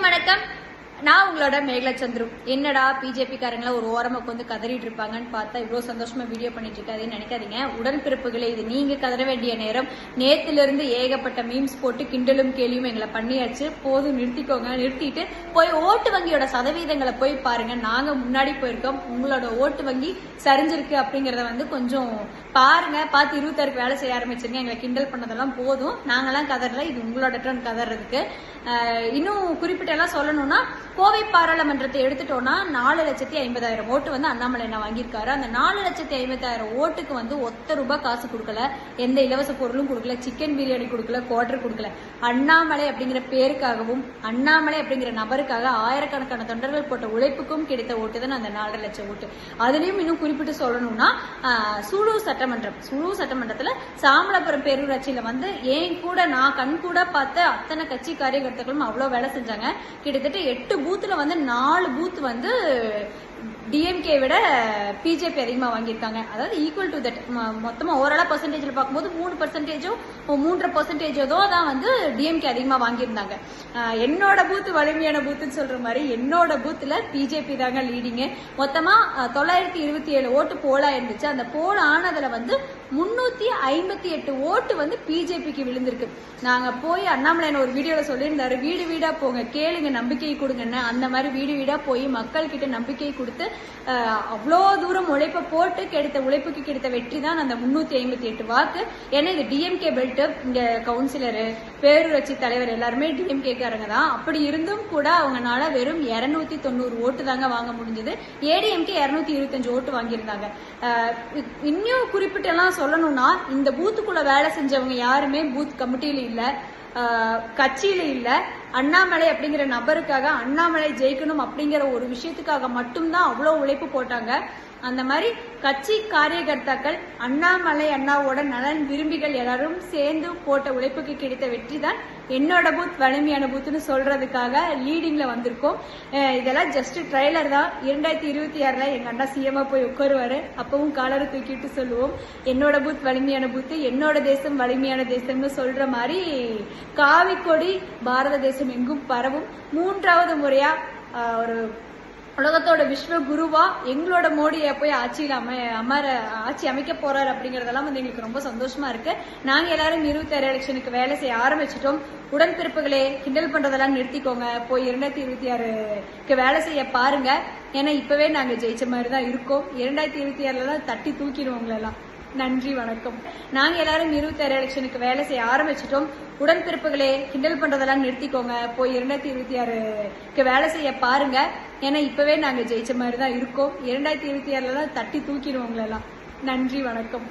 வணக்கம். நான் உங்களோட மேகலா சந்துரு. என்னடா பிஜேபி காரங்கள ஒரு ஓரமா வந்து கதறிட்டு இருப்பாங்கன்னு பார்த்தா இவ்வளவு சந்தோஷமா வீடியோ பண்ணிட்டு இருக்காதுன்னு நினைக்காதீங்க. உடன்பிறப்புகளே, இது நீங்க கதற வேண்டிய நேரம். நேத்துல இருந்து ஏகப்பட்ட மீம்ஸ் போட்டு கிண்டலும் கேலியும் எங்களை பண்ணியாச்சு. போதும், நிறுத்திக்கோங்க. நிறுத்திட்டு போய் ஓட்டு வங்கியோட சதவீதங்களை போய் பாருங்க. நாங்க முன்னாடி போயிருக்கோம். உங்களோட ஓட்டு வங்கி சரிஞ்சிருக்கு அப்படிங்கறத வந்து கொஞ்சம் பாருங்க. பார்த்து 26க்கு வேலை செய்ய ஆரம்பிச்சிருங்க. எங்களை கிண்டல் பண்ணதெல்லாம் போதும். நாங்கெல்லாம் கதறல, இது உங்களோட டர்ன் கதறதுக்கு. இன்னும் குறிப்பிட்ட எல்லாம் சொல்லணும்னா, கோவை பாராளுமன்றத்தை எடுத்துட்டோம்னா 4,50,000 ஓட்டு வந்து அண்ணாமலை என்ன வாங்கியிருக்காரு. அந்த 4,50,000 ஓட்டுக்கு வந்து ₹1 காசு கொடுக்கல, எந்த இலவச பொருளும் கொடுக்கல, சிக்கன் பிரியாணி கொடுக்கல, குவார்டர் கொடுக்கல. அண்ணாமலை அப்படிங்கிற பேருக்காகவும் அண்ணாமலை அப்படிங்கிற நபருக்காக ஆயிரக்கணக்கான தொண்டர்கள் போட்ட உழைப்புக்கும் கிடைத்த ஓட்டு தான் அந்த 4,5 லட்சம் ஓட்டு. அதுலயும் இன்னும் குறிப்பிட்டு சொல்லணும்னா, சூலூர் சட்டமன்றத்துல சாமலாபுரம் பேரூராட்சியில வந்து ஏன் கூட நான் கண் கூட பார்த்த அத்தனை கட்சி காரியகர்த்தாக்களும் அவ்வளவு வேலை செஞ்சாங்க. கிட்டத்தட்ட 8 பூத்துல வந்து 4 பூத் வந்து டிஎம்கே விட பிஜேபி அதிகமா வாங்கியிருக்காங்க. அதாவது ஈக்குவல் டு தட். மொத்தமா ஓவராலா பர்சன்டேஜ்ல பார்க்கும்போது 3% 3.5% தான் வந்து டிஎம்கே அதிகமா வாங்கியிருந்தாங்க. என்னோட பூத் வலிமையான பூத்துன்னு சொல்ற மாதிரி என்னோட பூத்துல பிஜேபி தாங்க லீடிங்கு. மொத்தமா 927 ஓட்டு போலா இருந்துச்சு. அந்த போல் ஆனதுல வந்து 358 ஓட்டு வந்து பிஜேபிக்கு விழுந்திருக்கு. நாங்க போய் அண்ணாமலை ஒரு வீடியோல சொல்லியிருந்தாரு, வீடு வீடா போங்க, கேளுங்க, நம்பிக்கை கொடுங்கன்னு. அந்த மாதிரி வீடு வீடா போய் மக்கள் கிட்ட நம்பிக்கை கொடுத்து அவ்வளோ தூரம் உழைப்பை போட்டு கிடைத்த உழைப்புக்கு கிடைத்த வெற்றி தான் அந்த 358 வாக்கு. ஏன்னா இது டிஎம்கே பெல்ட். இங்க கவுன்சிலரு, பேரூராட்சி தலைவர் எல்லாருமே டிஎம்கே காரங்க தான். அப்படி இருந்தும் கூட அவங்கனால வெறும் 290 ஓட்டு தாங்க வாங்க முடிஞ்சது. ஏடிஎம்கே 225 ஓட்டு வாங்கியிருந்தாங்க. இன்னும் குறிப்பிட்டு எல்லாம் சொல்லணும்னா, இந்த பூத்துக்குள்ள வேலை செஞ்சவங்க யாருமே பூத் கமிட்டியில இல்ல, கட்சியில இல்ல. அண்ணாமலை அப்படிங்கிற நபருக்காக, அண்ணாமலை ஜெயிக்கணும் அப்படிங்கிற ஒரு விஷயத்துக்காக மட்டும்தான் அவ்வளவு உழைப்பு போட்டாங்க. அந்த மாதிரி கட்சி காரியகர்த்தாக்கள், அண்ணாமலை அண்ணாவோட நலன் விரும்பிகள் எல்லாரும் சேர்ந்து போட்ட உழைப்புக்கு கிடைத்த வெற்றி தான் என்னோட பூத் வலிமையான பூத்துன்னு சொல்றதுக்காக லீடிங்ல வந்திருக்கோம். இதெல்லாம் ஜஸ்ட் ட்ரைலர் தான். 2026ல எங்க அண்ணா சிஎம்மா போய் உட்காருவாரு. அப்பவும் காலரை தூக்கிட்டு சொல்லுவோம், என்னோட பூத் வலிமையான பூத்து, என்னோட தேசம் வலிமையான தேசம்னு சொல்ற மாதிரி காவிக்கொடி பாரத தேசம் எங்கும் பரவும். 3வது முறையா ஒரு உலகத்தோட விஸ்வ குருவா எங்களோட மோடியை போய் ஆட்சி அமைக்க போறாரு அப்படிங்கறதெல்லாம் வந்து எங்களுக்கு ரொம்ப சந்தோஷமா இருக்கு. நாங்க எல்லாரும் 26 எலெக்ஷனுக்கு வேலை செய்ய ஆரம்பிச்சிட்டோம். உடன்பிறப்புகளே, கிண்டல் பண்றதெல்லாம் நிறுத்திக்கோங்க. போய் 2026க்கு வேலை செய்ய பாருங்க. ஏன்னா இப்பவே நாங்க ஜெயிச்ச மாதிரி தான் இருக்கோம். 2026ல தான் தட்டி தூக்கிடுவோங்களெல்லாம். நன்றி, வணக்கம். நாங்க எல்லாரும் 26 எலெக்ஷனுக்கு வேலை செய்ய ஆரம்பிச்சிட்டோம். உடன்பிறப்புகளே, கிண்டல் பண்றதெல்லாம் நிறுத்திக்கோங்க. போய் 2026க்கு வேலை செய்ய பாருங்க. ஏன்னா இப்பவே நாங்க ஜெயிச்ச மாதிரி தான் இருக்கோம். 2026ல தான் தட்டி தூக்கிடுவோங்களெல்லாம். நன்றி, வணக்கம்.